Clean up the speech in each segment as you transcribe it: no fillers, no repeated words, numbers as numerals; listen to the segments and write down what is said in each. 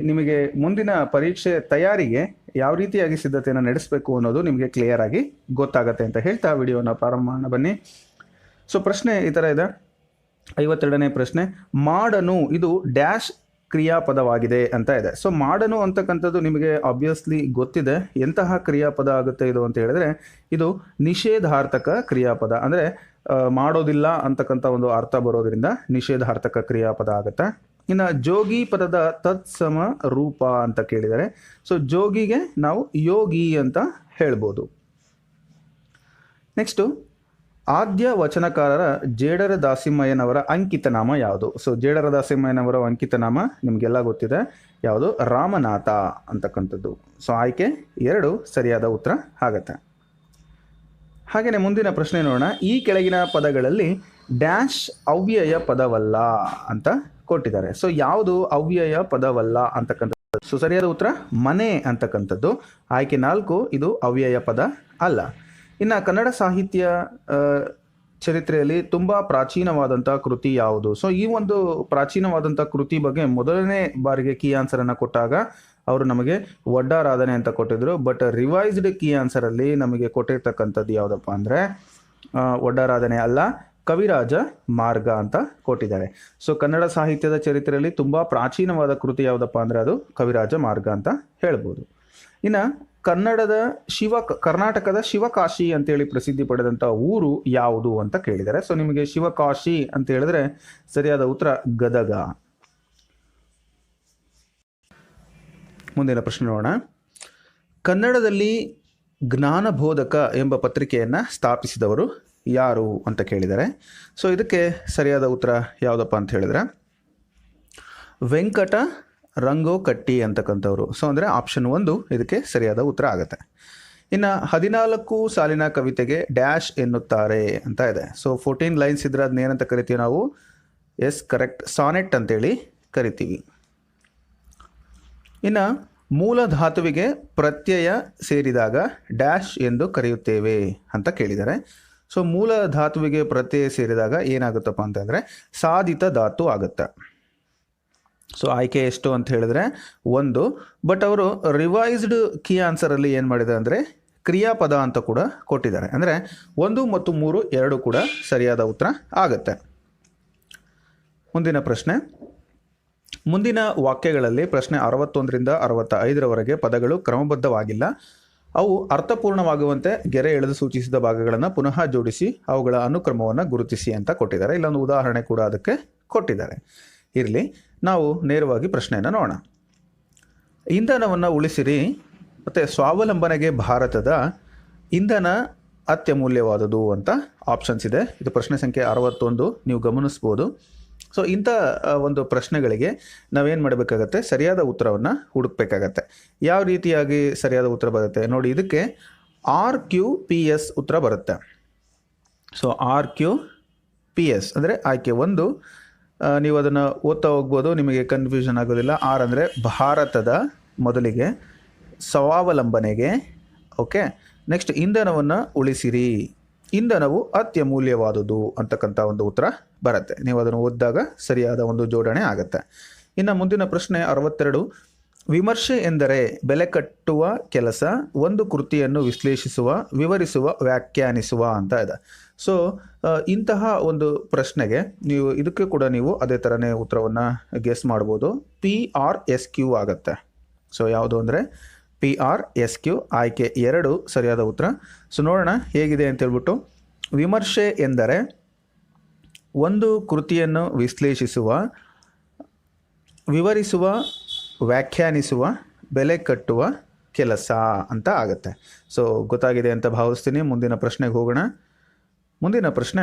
ನಿಮಗೆ ಮುಂದಿನ ಪರೀಕ್ಷೆ ತಯಾರಿಗೆ ಯಾವ ರೀತಿಯಾಗಿ ಸಿದ್ಧತೆಯನ್ನು ನಡೆಸಬೇಕು ಅನ್ನೋದು ನಿಮಗೆ ಕ್ಲಿಯರ್ ಆಗಿ ಗೊತ್ತಾಗತ್ತೆ ಅಂತ ಹೇಳ್ತಾ ವಿಡಿಯೋನ ಪ್ರಾರಂಭ ಮಾಡೋಣ ಬನ್ನಿ. ಸೊ ಪ್ರಶ್ನೆ ಈ ಥರ ಇದೆ, 52ನೇ ಪ್ರಶ್ನೆ. ಮಾಡನು ಇದು ಡ್ಯಾಶ್ ಕ್ರಿಯಾಪದವಾಗಿದೆ ಅಂತ ಇದೆ. ಸೊ ಮಾಡನು ಅಂತಕ್ಕಂಥದ್ದು ನಿಮಗೆ ಆಬ್ವಿಯಸ್ಲಿ ಗೊತ್ತಿದೆ. ಎಂತಹ ಕ್ರಿಯಾಪದ ಆಗುತ್ತೆ ಇದು ಅಂತ ಹೇಳಿದ್ರೆ, ಇದು ನಿಷೇಧಾರ್ಥಕ ಕ್ರಿಯಾಪದ. ಅಂದರೆ ಮಾಡೋದಿಲ್ಲ ಅಂತಕ್ಕಂಥ ಒಂದು ಅರ್ಥ ಬರೋದ್ರಿಂದ ನಿಷೇಧಾರ್ಥಕ ಕ್ರಿಯಾಪದ ಆಗುತ್ತೆ. ಇನ್ನು ಜೋಗಿ ಪದದ ತತ್ಸಮ ರೂಪ ಅಂತ ಕೇಳಿದರೆ, ಸೊ ಜೋಗಿಗೆ ನಾವು ಯೋಗಿ ಅಂತ ಹೇಳ್ಬೋದು. ನೆಕ್ಸ್ಟು, ಆದ್ಯ ವಚನಕಾರರ ಜೇಡರ ದಾಸಿಮಯ್ಯನವರ ಅಂಕಿತ ನಾಮ ಯಾವುದು? ಸೊ ಜೇಡರ ದಾಸಿಮಯ್ಯನವರ ಅಂಕಿತ ನಾಮ ನಿಮಗೆಲ್ಲ ಗೊತ್ತಿದೆ, ಯಾವುದು? ರಾಮನಾಥ ಅಂತಕ್ಕಂಥದ್ದು. ಸೊ ಆಯ್ಕೆ 2 ಸರಿಯಾದ ಉತ್ತರ ಆಗತ್ತೆ. ಹಾಗೆಯೇ ಮುಂದಿನ ಪ್ರಶ್ನೆ ನೋಡೋಣ. ಈ ಕೆಳಗಿನ ಪದಗಳಲ್ಲಿ ಡ್ಯಾಶ್ ಅವ್ಯಯ ಪದವಲ್ಲ ಅಂತ ಕೊಟ್ಟಿದ್ದಾರೆ. ಸೊ ಯಾವುದು ಅವ್ಯಯ ಪದವಲ್ಲ ಅಂತಕ್ಕಂಥದ್ದು? ಸೊ ಸರಿಯಾದ ಉತ್ತರ ಮನೆ ಅಂತಕ್ಕಂಥದ್ದು. ಆಯ್ಕೆ 4 ಇದು ಅವ್ಯಯ ಪದ ಅಲ್ಲ. ಇನ್ನು ಕನ್ನಡ ಸಾಹಿತ್ಯ ಚರಿತ್ರೆಯಲ್ಲಿ ತುಂಬ ಪ್ರಾಚೀನವಾದಂಥ ಕೃತಿ ಯಾವುದು? ಸೊ ಈ ಒಂದು ಪ್ರಾಚೀನವಾದಂಥ ಕೃತಿ ಬಗ್ಗೆ ಮೊದಲನೇ ಬಾರಿಗೆ ಕೀ ಆನ್ಸರನ್ನು ಕೊಟ್ಟಾಗ ಅವರು ನಮಗೆ ಒಡ್ಡಾರಾಧನೆ ಅಂತ ಕೊಟ್ಟಿದ್ರು. ಬಟ್ ರಿವೈಸ್ಡ್ ಕೀ ಆನ್ಸರಲ್ಲಿ ನಮಗೆ ಕೊಟ್ಟಿರ್ತಕ್ಕಂಥದ್ದು ಯಾವುದಪ್ಪ ಅಂದರೆ ಒಡ್ಡಾರಾಧನೆ ಅಲ್ಲ, ಕವಿರಾಜ ಮಾರ್ಗ ಅಂತ ಕೊಟ್ಟಿದ್ದಾರೆ. ಸೊ ಕನ್ನಡ ಸಾಹಿತ್ಯದ ಚರಿತ್ರೆಯಲ್ಲಿ ತುಂಬ ಪ್ರಾಚೀನವಾದ ಕೃತಿ ಯಾವುದಪ್ಪ ಅಂದರೆ ಅದು ಕವಿರಾಜ ಮಾರ್ಗ ಅಂತ ಹೇಳ್ಬೋದು. ಇನ್ನು ಕರ್ನಾಟಕದ ಶಿವಕಾಶಿ ಅಂತೇಳಿ ಪ್ರಸಿದ್ಧಿ ಪಡೆದಂಥ ಊರು ಯಾವುದು ಅಂತ ಕೇಳಿದ್ದಾರೆ. ಸೊ ನಿಮಗೆ ಶಿವಕಾಶಿ ಅಂತ ಹೇಳಿದ್ರೆ ಸರಿಯಾದ ಉತ್ತರ ಗದಗ. ಮುಂದಿನ ಪ್ರಶ್ನೆ ನೋಡೋಣ. ಕನ್ನಡದಲ್ಲಿ ಜ್ಞಾನಬೋಧಕ ಎಂಬ ಪತ್ರಿಕೆಯನ್ನು ಸ್ಥಾಪಿಸಿದವರು ಯಾರು ಅಂತ ಕೇಳಿದ್ದಾರೆ. ಸೊ ಇದಕ್ಕೆ ಸರಿಯಾದ ಉತ್ತರ ಯಾವುದಪ್ಪ ಅಂತ ಹೇಳಿದ್ರೆ ವೆಂಕಟ ರಂಗೋಕಟ್ಟಿ ಅಂತಕ್ಕಂಥವ್ರು. ಸೊ ಅಂದರೆ ಆಪ್ಷನ್ 1 ಇದಕ್ಕೆ ಸರಿಯಾದ ಉತ್ತರ ಆಗುತ್ತೆ. ಇನ್ನು 14 ಸಾಲಿನ ಕವಿತೆಗೆ ಡ್ಯಾಶ್ ಎನ್ನುತ್ತಾರೆ ಅಂತ ಇದೆ. ಸೊ 14 ಲೈನ್ಸ್ ಇದ್ರೆ ಅದನ್ನ ಏನಂತ ಕರಿತೀವಿ ನಾವು? ಎಸ್ ಕರೆಕ್ಟ್, ಸಾನೆಟ್ ಅಂತೇಳಿ ಕರಿತೀವಿ. ಇನ್ನು ಮೂಲ ಧಾತುವಿಗೆ ಪ್ರತ್ಯಯ ಸೇರಿದಾಗ ಡ್ಯಾಶ್ ಎಂದು ಕರೆಯುತ್ತೇವೆ ಅಂತ ಕೇಳಿದ್ದಾರೆ. ಸೊ ಮೂಲ ಧಾತುವಿಗೆ ಪ್ರತ್ಯಯ ಸೇರಿದಾಗ ಏನಾಗುತ್ತಪ್ಪ ಅಂತಂದರೆ ಸಾಧಿತ ಧಾತು ಆಗುತ್ತೆ. ಸೊ ಆಯ್ಕೆ ಎಷ್ಟು ಅಂತ ಹೇಳಿದ್ರೆ 1. ಬಟ್ ಅವರು ರಿವೈಸ್ಡ್ ಕೀ ಆನ್ಸರಲ್ಲಿ ಏನು ಮಾಡಿದ್ದಾರೆ ಅಂದರೆ ಕ್ರಿಯಾಪದ ಅಂತ ಕೂಡ ಕೊಟ್ಟಿದ್ದಾರೆ. ಅಂದರೆ 1 ಮತ್ತು 3 2 ಕೂಡ ಸರಿಯಾದ ಉತ್ತರ ಆಗುತ್ತೆ. ಮುಂದಿನ ಪ್ರಶ್ನೆ. ಮುಂದಿನ ವಾಕ್ಯಗಳಲ್ಲಿ ಪ್ರಶ್ನೆ 61ರಿಂದ 65ರವರೆಗೆ ಪದಗಳು ಕ್ರಮಬದ್ಧವಾಗಿಲ್ಲ. ಅವು ಅರ್ಥಪೂರ್ಣವಾಗುವಂತೆ ಗೆರೆ ಎಳೆದು ಸೂಚಿಸಿದ ಭಾಗಗಳನ್ನು ಪುನಃ ಜೋಡಿಸಿ ಅವುಗಳ ಅನುಕ್ರಮವನ್ನು ಗುರುತಿಸಿ ಅಂತ ಕೊಟ್ಟಿದ್ದಾರೆ. ಇಲ್ಲೊಂದು ಉದಾಹರಣೆ ಕೂಡ ಅದಕ್ಕೆ ಕೊಟ್ಟಿದ್ದಾರೆ. ಇರಲಿ, ನಾವು ನೇರವಾಗಿ ಪ್ರಶ್ನೆಯನ್ನು ನೋಡೋಣ. ಇಂಧನವನ್ನು ಉಳಿಸಿರಿ ಮತ್ತು ಸ್ವಾವಲಂಬನೆಗೆ ಭಾರತದ ಇಂಧನ ಅತ್ಯಮೂಲ್ಯವಾದುದು ಅಂತ ಆಪ್ಷನ್ಸ್ ಇದೆ. ಇದು ಪ್ರಶ್ನೆ ಸಂಖ್ಯೆ 61, ನೀವು ಗಮನಿಸ್ಬೋದು. ಸೊ ಇಂಥ ಒಂದು ಪ್ರಶ್ನೆಗಳಿಗೆ ನಾವೇನು ಮಾಡಬೇಕಾಗತ್ತೆ? ಸರಿಯಾದ ಉತ್ತರವನ್ನು ಹುಡುಕಬೇಕಾಗತ್ತೆ. ಯಾವ ರೀತಿಯಾಗಿ ಸರಿಯಾದ ಉತ್ತರ ಬರುತ್ತೆ ನೋಡಿ. ಇದಕ್ಕೆ RQPS ಉತ್ತರ ಬರುತ್ತೆ. ಸೊ RQPS ಅಂದರೆ ಆಯ್ಕೆ 1. ನೀವು ಅದನ್ನು ಓದ್ತಾ ಹೋಗ್ಬೋದು, ನಿಮಗೆ ಕನ್ಫ್ಯೂಷನ್ ಆಗೋದಿಲ್ಲ. ಆರ್ ಅಂದರೆ ಭಾರತದ ಮೊದಲಿಗೆ, ಸ್ವಾವಲಂಬನೆಗೆ, ಓಕೆ. ನೆಕ್ಸ್ಟ್ ಇಂಧನವನ್ನು ಉಳಿಸಿರಿ, ಇಂಧನವು ಅತ್ಯಮೂಲ್ಯವಾದುದು ಅಂತಕ್ಕಂಥ ಒಂದು ಉತ್ತರ ಬರುತ್ತೆ. ನೀವು ಅದನ್ನು ಓದಿದಾಗ ಸರಿಯಾದ ಒಂದು ಜೋಡಣೆ ಆಗುತ್ತೆ. ಇನ್ನು ಮುಂದಿನ ಪ್ರಶ್ನೆ 62. ವಿಮರ್ಶೆ ಎಂದರೆ ಬೆಲೆ ಕಟ್ಟುವ ಕೆಲಸ, ಒಂದು ಕೃತಿಯನ್ನು ವಿಶ್ಲೇಷಿಸುವ, ವಿವರಿಸುವ, ವ್ಯಾಖ್ಯಾನಿಸುವ ಅಂತ ಇದೆ. ಸೊ ಇಂತಹ ಒಂದು ಪ್ರಶ್ನೆಗೆ ನೀವು ಇದಕ್ಕೆ ಕೂಡ ನೀವು ಅದೇ ಥರನೇ ಉತ್ತರವನ್ನು ಗೆಸ್ ಮಾಡ್ಬೋದು. PRSQ ಆಗುತ್ತೆ. ಸೊ ಯಾವುದು ಅಂದರೆ PRSQ. ಆಯ್ಕೆ 2 ಸರಿಯಾದ ಉತ್ತರ. ಸೊ ನೋಡೋಣ ಹೇಗಿದೆ ಅಂತೇಳ್ಬಿಟ್ಟು. ವಿಮರ್ಶೆ ಎಂದರೆ ಒಂದು ಕೃತಿಯನ್ನು ವಿಶ್ಲೇಷಿಸುವ, ವಿವರಿಸುವ, ವ್ಯಾಖ್ಯಾನಿಸುವ, ಬೆಲೆ ಕಟ್ಟುವ ಕೆಲಸ ಅಂತ ಆಗುತ್ತೆ. ಸೊ ಗೊತ್ತಾಗಿದೆ ಅಂತ ಭಾವಿಸ್ತೀನಿ. ಮುಂದಿನ ಪ್ರಶ್ನೆಗೆ ಹೋಗೋಣ. ಮುಂದಿನ ಪ್ರಶ್ನೆ,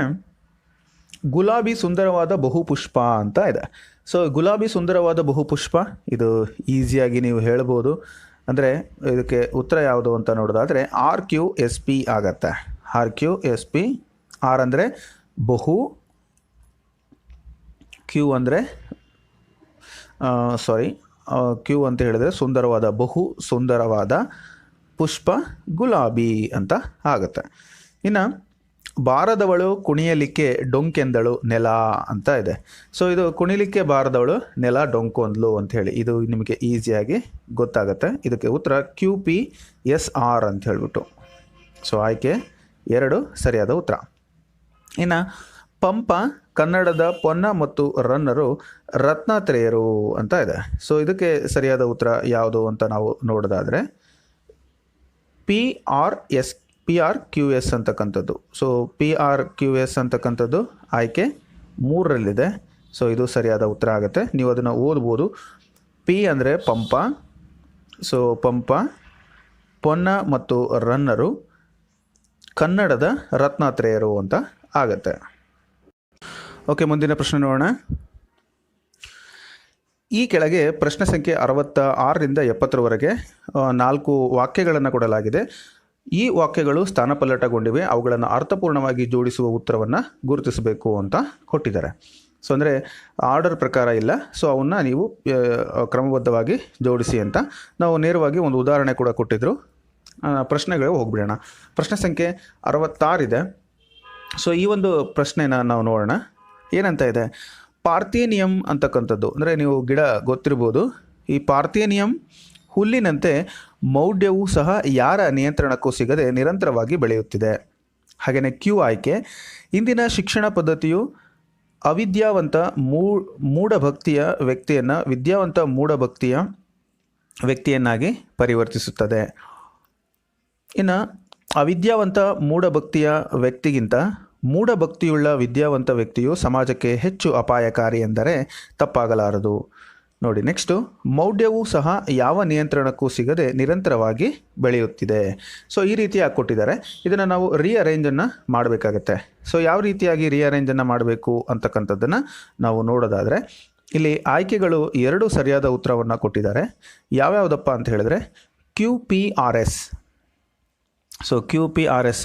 ಗುಲಾಬಿ ಸುಂದರವಾದ ಬಹುಪುಷ್ಪ ಅಂತ ಇದೆ. ಸೊ ಗುಲಾಬಿ ಸುಂದರವಾದ ಬಹುಪುಷ್ಪ, ಇದು ಈಸಿಯಾಗಿ ನೀವು ಹೇಳ್ಬೋದು. ಅಂದರೆ ಇದಕ್ಕೆ ಉತ್ತರ ಯಾವುದು ಅಂತ ನೋಡೋದಾದರೆ RQSP ಆಗತ್ತೆ. RQSP. ಆರ್ ಅಂದರೆ ಬಹು, ಕ್ಯೂ ಅಂದರೆ ಕ್ಯೂ ಅಂತ ಹೇಳಿದ್ರೆ ಸುಂದರವಾದ, ಬಹು ಸುಂದರವಾದ ಪುಷ್ಪ ಗುಲಾಬಿ ಅಂತ ಆಗುತ್ತೆ. ಇನ್ನು ಬಾರದವಳು ಕುಣಿಯಲಿಕ್ಕೆ ಡೊಂಕೆಂದಳು ನೆಲ ಅಂತ ಇದೆ. ಸೊ ಇದು ಕುಣಿಲಿಕ್ಕೆ ಬಾರದವಳು ನೆಲ ಡೊಂಕೊಂದ್ಲು ಅಂತ ಹೇಳಿ ಇದು ನಿಮಗೆ ಈಸಿಯಾಗಿ ಗೊತ್ತಾಗುತ್ತೆ. ಇದಕ್ಕೆ ಉತ್ತರ QPSR ಅಂತ ಹೇಳ್ಬಿಟ್ಟು. ಸೊ ಆಯ್ಕೆ 2 ಸರಿಯಾದ ಉತ್ತರ. ಇನ್ನು ಪಂಪ ಕನ್ನಡದ ಪೊನ್ನ ಮತ್ತು ರನ್ನರು ರತ್ನಾತ್ರೇಯರು ಅಂತ ಇದೆ. ಸೊ ಇದಕ್ಕೆ ಸರಿಯಾದ ಉತ್ತರ ಯಾವುದು ಅಂತ ನಾವು ನೋಡೋದಾದರೆ PRQS ಅಂತಕ್ಕಂಥದ್ದು. ಸೊ PRQS ಅಂತಕ್ಕಂಥದ್ದು ಆಯ್ಕೆ 3ರಲ್ಲಿದೆ. ಸೊ ಇದು ಸರಿಯಾದ ಉತ್ತರ ಆಗುತ್ತೆ. ನೀವು ಅದನ್ನು ಓದ್ಬೋದು. P ಅಂದರೆ ಪಂಪ, ಸೊ ಪಂಪ, ಪೊನ್ನ ಮತ್ತು ರನ್ನರು ಕನ್ನಡದ ರತ್ನಾತ್ರೇಯರು ಅಂತ ಆಗುತ್ತೆ. ಓಕೆ, ಮುಂದಿನ ಪ್ರಶ್ನೆ ನೋಡೋಣ. ಈ ಕೆಳಗೆ ಪ್ರಶ್ನೆ ಸಂಖ್ಯೆ 66ರಿಂದ 70ರವರೆಗೆ 4 ವಾಕ್ಯಗಳನ್ನು ಕೊಡಲಾಗಿದೆ. ಈ ವಾಕ್ಯಗಳು ಸ್ಥಾನಪಲ್ಲಟಗೊಂಡಿವೆ. ಅವುಗಳನ್ನು ಅರ್ಥಪೂರ್ಣವಾಗಿ ಜೋಡಿಸುವ ಉತ್ತರವನ್ನು ಗುರುತಿಸಬೇಕು ಅಂತ ಕೊಟ್ಟಿದ್ದಾರೆ. ಸೊ ಅಂದರೆ ಆರ್ಡರ್ ಪ್ರಕಾರ ಇಲ್ಲ. ಸೊ ಅವನ್ನ ನೀವು ಕ್ರಮಬದ್ಧವಾಗಿ ಜೋಡಿಸಿ ಅಂತ ನಾವು ನೇರವಾಗಿ ಒಂದು ಉದಾಹರಣೆ ಕೂಡ ಕೊಟ್ಟಿದ್ದರು. ಪ್ರಶ್ನೆಗಳು ಹೋಗ್ಬಿಡೋಣ. ಪ್ರಶ್ನೆ ಸಂಖ್ಯೆ 66 ಇದೆ. ಸೊ ಈ ಒಂದು ಪ್ರಶ್ನೆನ ನಾವು ನೋಡೋಣ. ಏನಂತ ಇದೆ, ಪಾರ್ಥೇನಿಯಂ ಅಂತಕ್ಕಂಥದ್ದು ಅಂದರೆ ನೀವು ಗಿಡ ಗೊತ್ತಿರ್ಬೋದು. ಈ ಪಾರ್ಥೇನಿಯಂ ಹುಲ್ಲಿನಂತೆ ಮೌಢ್ಯವೂ ಸಹ ಯಾರ ನಿಯಂತ್ರಣಕ್ಕೂ ಸಿಗದೆ ನಿರಂತರವಾಗಿ ಬೆಳೆಯುತ್ತಿದೆ. ಹಾಗೆಯೇ ಕ್ಯೂ ಆಯ್ಕೆ, ಇಂದಿನ ಶಿಕ್ಷಣ ಪದ್ಧತಿಯು ಅವಿದ್ಯಾವಂತ ಮೂಢಭಕ್ತಿಯ ವ್ಯಕ್ತಿಯನ್ನು ವಿದ್ಯಾವಂತ ಮೂಢಭಕ್ತಿಯ ವ್ಯಕ್ತಿಯನ್ನಾಗಿ ಪರಿವರ್ತಿಸುತ್ತದೆ. ಇನ್ನು ಅವಿದ್ಯಾವಂತ ಮೂಢಭಕ್ತಿಯ ವ್ಯಕ್ತಿಗಿಂತ ಮೂಢಭಕ್ತಿಯುಳ್ಳ ವಿದ್ಯಾವಂತ ವ್ಯಕ್ತಿಯು ಸಮಾಜಕ್ಕೆ ಹೆಚ್ಚು ಅಪಾಯಕಾರಿ ಎಂದರೆ ತಪ್ಪಾಗಲಾರದು. ನೋಡಿ, ನೆಕ್ಸ್ಟು, ಮೌಢ್ಯವೂ ಸಹ ಯಾವ ನಿಯಂತ್ರಣಕ್ಕೂ ಸಿಗದೆ ನಿರಂತರವಾಗಿ ಬೆಳೆಯುತ್ತಿದೆ. ಸೊ ಈ ರೀತಿಯಾಗಿ ಕೊಟ್ಟಿದ್ದಾರೆ. ಇದನ್ನು ನಾವು ರೀಅರೇಂಜನ್ನು ಮಾಡಬೇಕಾಗತ್ತೆ. ಸೊ ಯಾವ ರೀತಿಯಾಗಿ ರೀಅರೇಂಜನ್ನು ಮಾಡಬೇಕು ಅಂತಕ್ಕಂಥದ್ದನ್ನು ನಾವು ನೋಡೋದಾದರೆ ಇಲ್ಲಿ ಆಯ್ಕೆಗಳು 2 ಸರಿಯಾದ ಉತ್ತರವನ್ನು ಕೊಟ್ಟಿದ್ದಾರೆ. ಯಾವ್ಯಾವುದಪ್ಪ ಅಂತ ಹೇಳಿದ್ರೆ QPRS. ಸೊ QPRS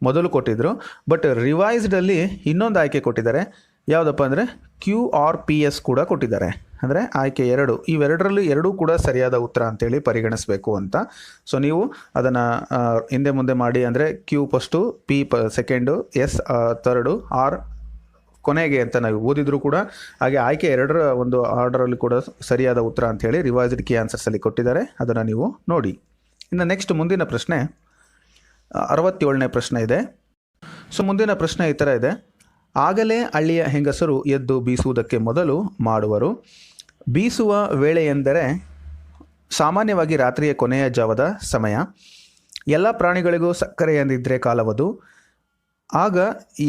ಮೊದಲು ಕೊಟ್ಟಿದ್ದರು, ಬಟ್ ರಿವೈಸ್ಡಲ್ಲಿ ಇನ್ನೊಂದು ಆಯ್ಕೆ ಕೊಟ್ಟಿದ್ದಾರೆ. ಯಾವುದಪ್ಪ ಅಂದರೆ QRPS ಕೂಡ ಕೊಟ್ಟಿದ್ದಾರೆ. ಅಂದರೆ ಆಯ್ಕೆ 2, ಇವೆರಡರಲ್ಲಿ 2 ಕೂಡ ಸರಿಯಾದ ಉತ್ತರ ಅಂತೇಳಿ ಪರಿಗಣಿಸಬೇಕು ಅಂತ. ಸೊ ನೀವು ಅದನ್ನು ಹಿಂದೆ ಮುಂದೆ ಮಾಡಿ, ಅಂದರೆ Q first, P second, S third, R ಕೊನೆಗೆ ಅಂತ ನಾವು ಓದಿದ್ರು ಕೂಡ ಹಾಗೆ ಆಯ್ಕೆ 2ರ ಒಂದು ಆರ್ಡರಲ್ಲಿ ಕೂಡ ಸರಿಯಾದ ಉತ್ತರ ಅಂಥೇಳಿ ರಿವೈಸ್ಡ್ ಕೀ ಆನ್ಸರ್ಸಲ್ಲಿ ಕೊಟ್ಟಿದ್ದಾರೆ. ಅದನ್ನು ನೀವು ನೋಡಿ. ಇನ್ನು ನೆಕ್ಸ್ಟ್ ಮುಂದಿನ ಪ್ರಶ್ನೆ 67ನೇ ಪ್ರಶ್ನೆ ಇದೆ. ಸೊ ಮುಂದಿನ ಪ್ರಶ್ನೆ ಈ ಥರ ಇದೆ, ಆಗಲೇ ಹಳ್ಳಿಯ ಹೆಂಗಸರು ಎದ್ದು ಬೀಸುವುದಕ್ಕೆ ಮೊದಲು ಮಾಡುವರು. ಬೀಸುವ ವೇಳೆ ಎಂದರೆ ಸಾಮಾನ್ಯವಾಗಿ ರಾತ್ರಿಯ ಕೊನೆಯ ಜಾವದ ಸಮಯ. ಎಲ್ಲ ಪ್ರಾಣಿಗಳಿಗೂ ಸಕ್ಕರೆಯ ನಿದ್ರೆ ಕಾಲವದು. ಆಗ